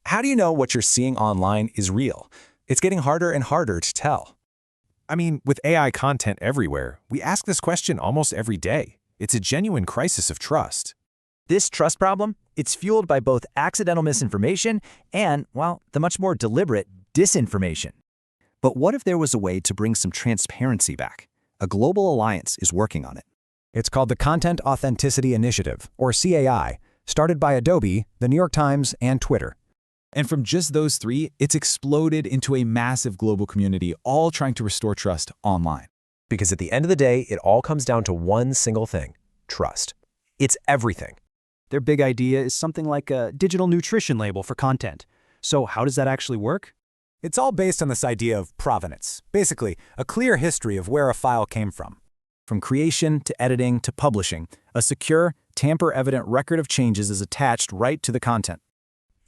How do you know what you're seeing online is real? It's getting harder and harder to tell. I mean, with AI content everywhere, we ask this question almost every day. It's a genuine crisis of trust. This trust problem, it's fueled by both accidental misinformation and, well, the much more deliberate disinformation. But what if there was a way to bring some transparency back? A global alliance is working on it. It's called the Content Authenticity Initiative, or CAI, started by Adobe, the New York Times, and Twitter. And from just those three, it's exploded into a massive global community, all trying to restore trust online. Because at the end of the day, it all comes down to one single thing: trust. It's everything. Their big idea is something like a digital nutrition label for content. So how does that actually work? It's all based on this idea of provenance, basically a clear history of where a file came from. From creation to editing to publishing, a secure, tamper-evident record of changes is attached right to the content.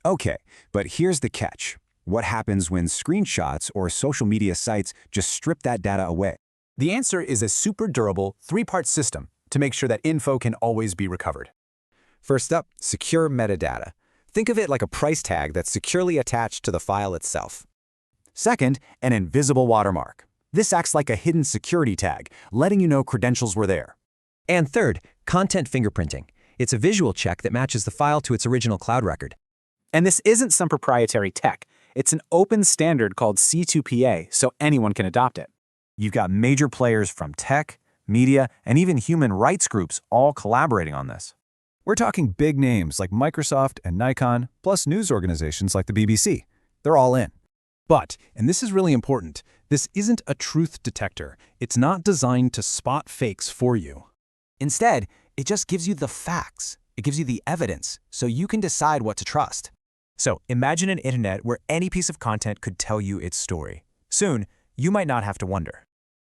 Okay, but here's the catch. What happens when screenshots or social media sites just strip that data away? The answer is a super durable, three-part system to make sure that info can always be recovered. First up, secure metadata. Think of it like a price tag that's securely attached to the file itself. Second, an invisible watermark. This acts like a hidden security tag, letting you know credentials were there. And third, content fingerprinting. It's a visual check that matches the file to its original cloud record. And this isn't some proprietary tech. It's an open standard called C2PA, so anyone can adopt it. You've got major players from tech, media, and even human rights groups all collaborating on this. We're talking big names like Microsoft and Nikon, plus news organizations like the BBC. They're all in. But, and this is really important, this isn't a truth detector. It's not designed to spot fakes for you. Instead, it just gives you the facts. It gives you the evidence, so you can decide what to trust. So imagine an internet where any piece of content could tell you its story. Soon, you might not have to wonder.